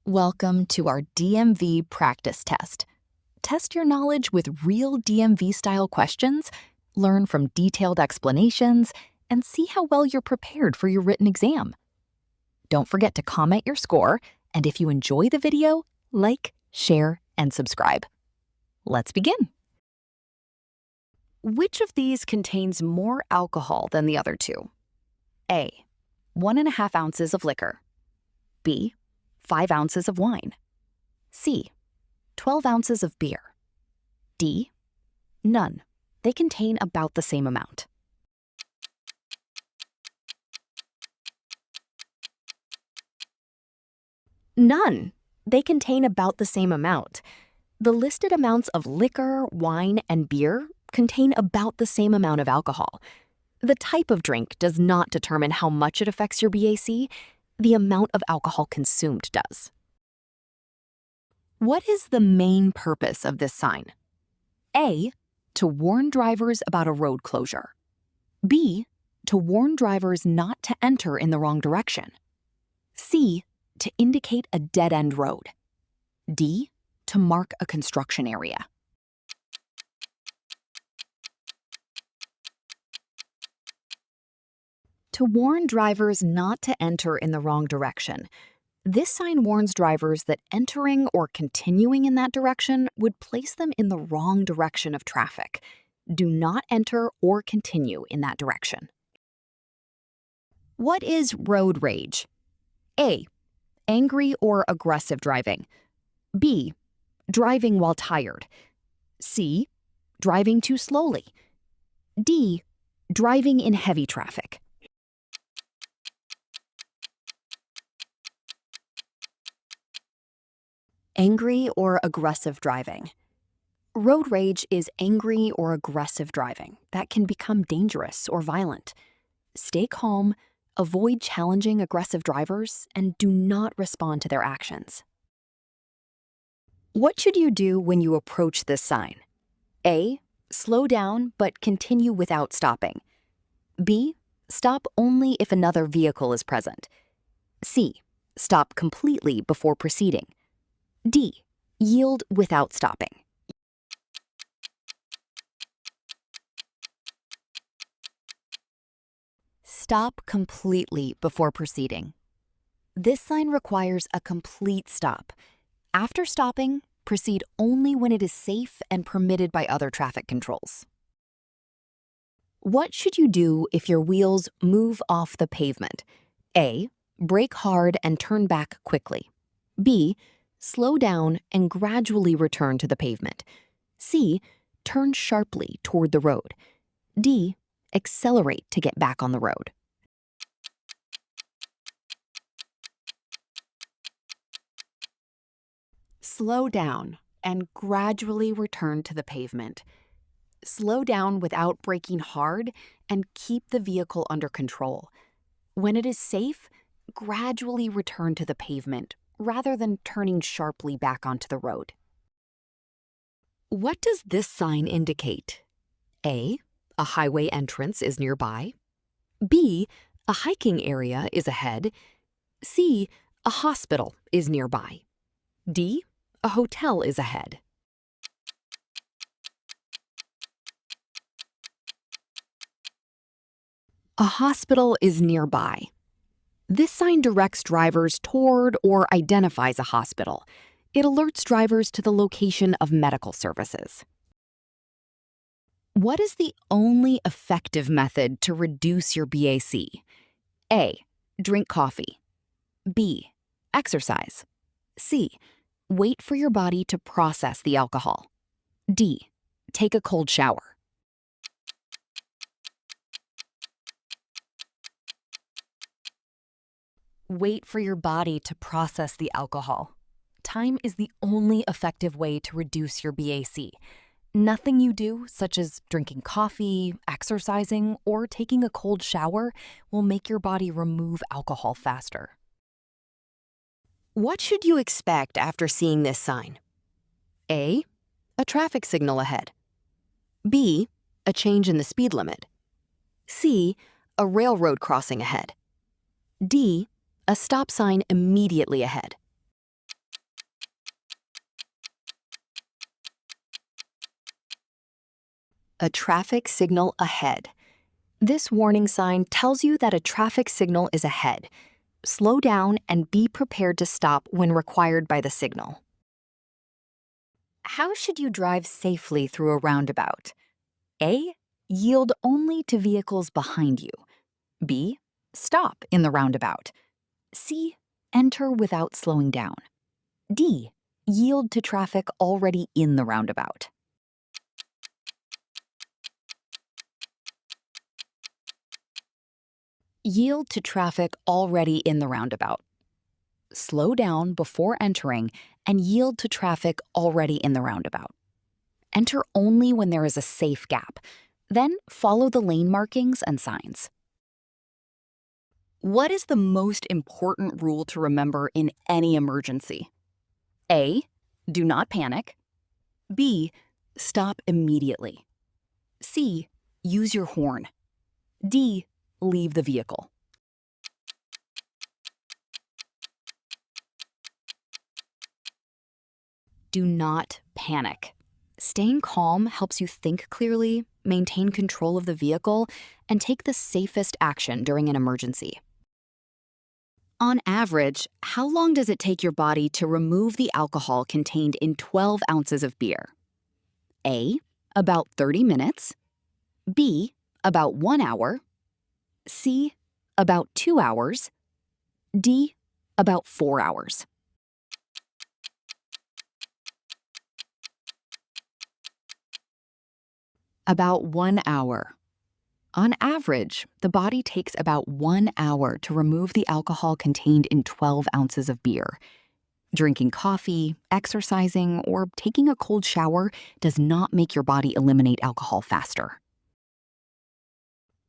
Welcome to our DMV practice test. Test your knowledge with real DMV-style questions, learn from detailed explanations, and see how well you're prepared for your written exam. Don't forget to comment your score, and if you enjoy the video, like, share, and subscribe. Let's begin. Which of these contains more alcohol than the other two? A, 1.5 ounces of liquor. B, 5 ounces of wine. C, 12 ounces of beer. D, none. They contain about the same amount. None. They contain about the same amount. The listed amounts of liquor, wine, and beer contain about the same amount of alcohol. The type of drink does not determine how much it affects your BAC. The amount of alcohol consumed does. What is the main purpose of this sign? A, to warn drivers about a road closure. B, to warn drivers not to enter in the wrong direction. C, to indicate a dead-end road. D, to mark a construction area. To warn drivers not to enter in the wrong direction. This sign warns drivers that entering or continuing in that direction would place them in the wrong direction of traffic. Do not enter or continue in that direction. What is road rage? A, angry or aggressive driving. B, driving while tired. C, driving too slowly. D, driving in heavy traffic. Angry or aggressive driving. Road rage is angry or aggressive driving that can become dangerous or violent. Stay calm, avoid challenging aggressive drivers, and do not respond to their actions. What should you do when you approach this sign? A, slow down but continue without stopping. B, stop only if another vehicle is present. C, stop completely before proceeding. D, yield without stopping. Stop completely before proceeding. This sign requires a complete stop. After stopping, proceed only when it is safe and permitted by other traffic controls. What should you do if your wheels move off the pavement? A, brake hard and turn back quickly. B, slow down and gradually return to the pavement. C, turn sharply toward the road. D, accelerate to get back on the road. Slow down and gradually return to the pavement. Slow down without braking hard and keep the vehicle under control. When it is safe, gradually return to the pavement rather than turning sharply back onto the road. What does this sign indicate? A, a highway entrance is nearby. B, a hiking area is ahead. C, a hospital is nearby. D, a hotel is ahead. A hospital is nearby. This sign directs drivers toward or identifies a hospital. It alerts drivers to the location of medical services. What is the only effective method to reduce your BAC? A, drink coffee. B, exercise. C, wait for your body to process the alcohol. D, take a cold shower. Wait for your body to process the alcohol. Time is the only effective way to reduce your BAC. Nothing you do, such as drinking coffee, exercising, or taking a cold shower, will make your body remove alcohol faster. What should you expect after seeing this sign? A, a traffic signal ahead. B, a change in the speed limit. C, a railroad crossing ahead. D, a stop sign immediately ahead. a traffic signal ahead. This warning sign tells you that a traffic signal is ahead. Slow down and be prepared to stop when required by the signal. How should you drive safely through a roundabout? A. Yield only to vehicles behind you. B. Stop in the roundabout. C. Enter without slowing down. D. Yield to traffic already in the roundabout. Yield to traffic already in the roundabout. Slow down before entering and yield to traffic already in the roundabout. Enter only when there is a safe gap. Then follow the lane markings and signs. What is the most important rule to remember in any emergency? A. Do not panic. B. Stop immediately. C. Use your horn. D. Leave the vehicle. Do not panic. Staying calm helps you think clearly, maintain control of the vehicle, and take the safest action during an emergency. On average, how long does it take your body to remove the alcohol contained in 12 ounces of beer? A. About 30 minutes. B. About 1 hour. C. About 2 hours. D. About 4 hours. About 1 hour. On average, the body takes about 1 hour to remove the alcohol contained in 12 ounces of beer. Drinking coffee, exercising, or taking a cold shower does not make your body eliminate alcohol faster.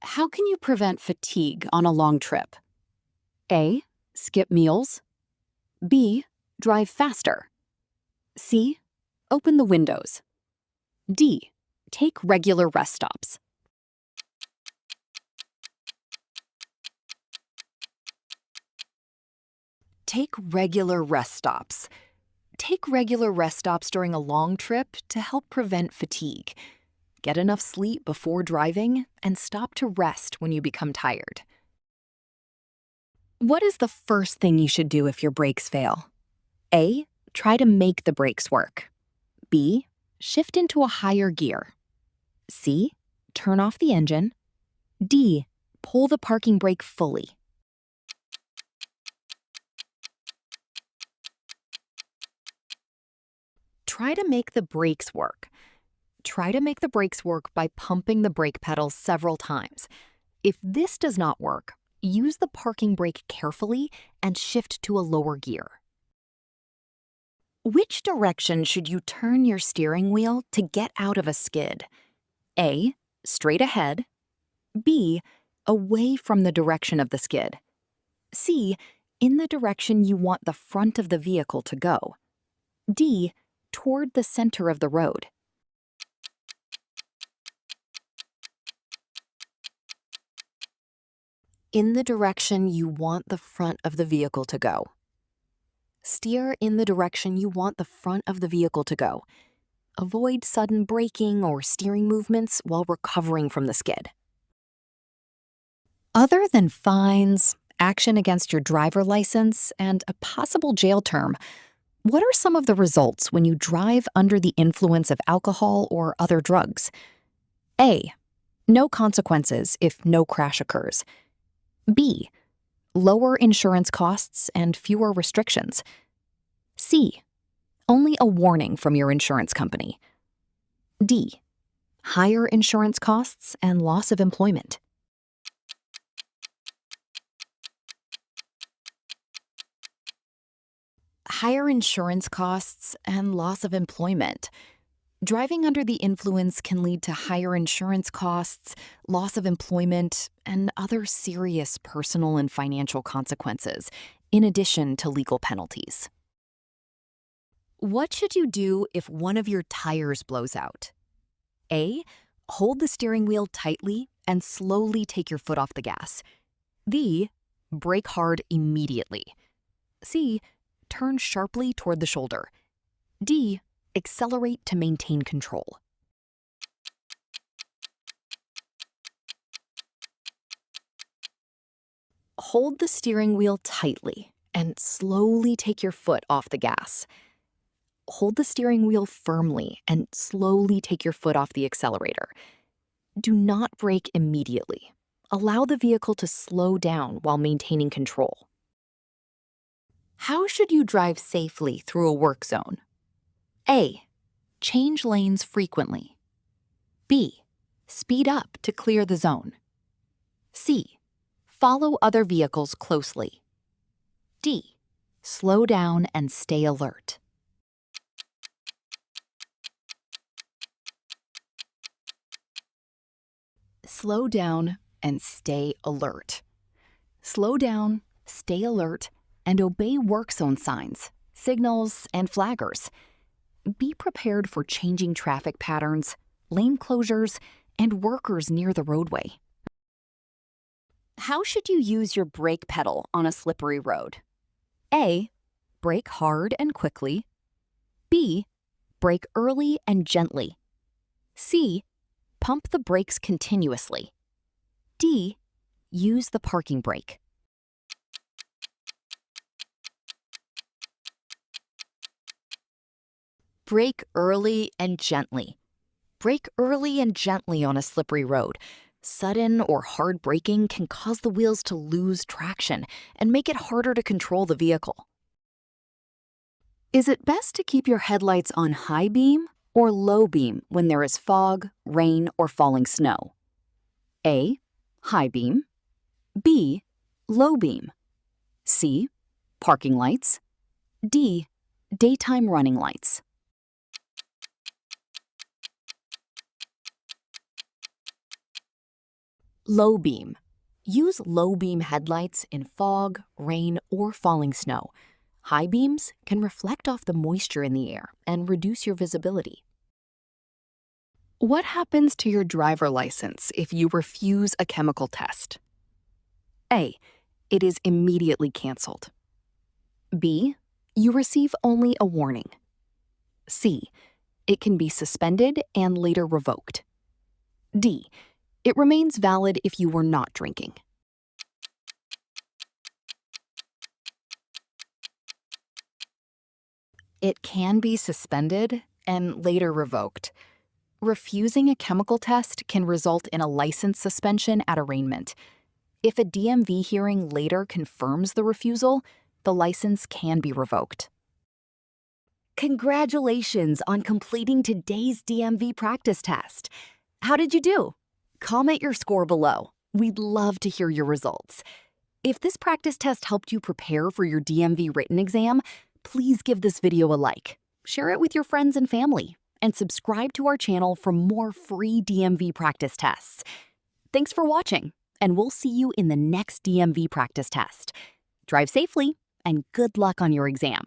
How can you prevent fatigue on a long trip? A. Skip meals. B. Drive faster. C. Open the windows. D. Take regular rest stops. Take regular rest stops. Take regular rest stops during a long trip to help prevent fatigue. Get enough sleep before driving and stop to rest when you become tired. What is the first thing you should do if your brakes fail? A. Try to make the brakes work. B. Shift into a higher gear. C. Turn off the engine. D. Pull the parking brake fully. Try to make the brakes work. Try to make the brakes work by pumping the brake pedal several times. If this does not work, use the parking brake carefully and shift to a lower gear. Which direction should you turn your steering wheel to get out of a skid? A. Straight ahead. B. Away from the direction of the skid. C. In the direction you want the front of the vehicle to go. D. Toward the center of the road. In the direction you want the front of the vehicle to go. Steer in the direction you want the front of the vehicle to go. Avoid sudden braking or steering movements while recovering from the skid. Other than fines, action against your driver license, and a possible jail term, what are some of the results when you drive under the influence of alcohol or other drugs? A. No consequences if no crash occurs. B. Lower insurance costs and fewer restrictions. C. Only a warning from your insurance company. D. Higher insurance costs and loss of employment. Higher insurance costs and loss of employment. Driving under the influence can lead to higher insurance costs, loss of employment, and other serious personal and financial consequences, in addition to legal penalties. What should you do if one of your tires blows out? A. Hold the steering wheel tightly and slowly take your foot off the gas. B. Brake hard immediately. C. Turn sharply toward the shoulder. D. Accelerate to maintain control. Hold the steering wheel tightly and slowly take your foot off the gas. Hold the steering wheel firmly and slowly take your foot off the accelerator. Do not brake immediately. Allow the vehicle to slow down while maintaining control. How should you drive safely through a work zone? A. Change lanes frequently. B. Speed up to clear the zone. C. Follow other vehicles closely. D. Slow down and stay alert. Slow down and stay alert. Slow down, stay alert, and obey work zone signs, signals, and flaggers. Be prepared for changing traffic patterns, lane closures, and workers near the roadway. How should you use your brake pedal on a slippery road? A. Brake hard and quickly. B. Brake early and gently. C. Pump the brakes continuously. D. Use the parking brake. Brake early and gently. Brake early and gently on a slippery road. Sudden or hard braking can cause the wheels to lose traction and make it harder to control the vehicle. Is it best to keep your headlights on high beam or low beam when there is fog, rain, or falling snow? A. High beam. B. Low beam. C. Parking lights. D. Daytime running lights. Low beam. Use low beam headlights in fog, rain, or falling snow. High beams can reflect off the moisture in the air and reduce your visibility. What happens to your driver license if you refuse a chemical test? A. It is immediately canceled. B. You receive only a warning. C. It can be suspended and later revoked. D. It remains valid if you were not drinking. It can be suspended and later revoked. Refusing a chemical test can result in a license suspension at arraignment. If a DMV hearing later confirms the refusal, the license can be revoked. Congratulations on completing today's DMV practice test. How did you do? Comment your score below. We'd love to hear your results. If this practice test helped you prepare for your DMV written exam, please give this video a like, share it with your friends and family, and subscribe to our channel for more free DMV practice tests. Thanks for watching, and we'll see you in the next DMV practice test. Drive safely, and good luck on your exam.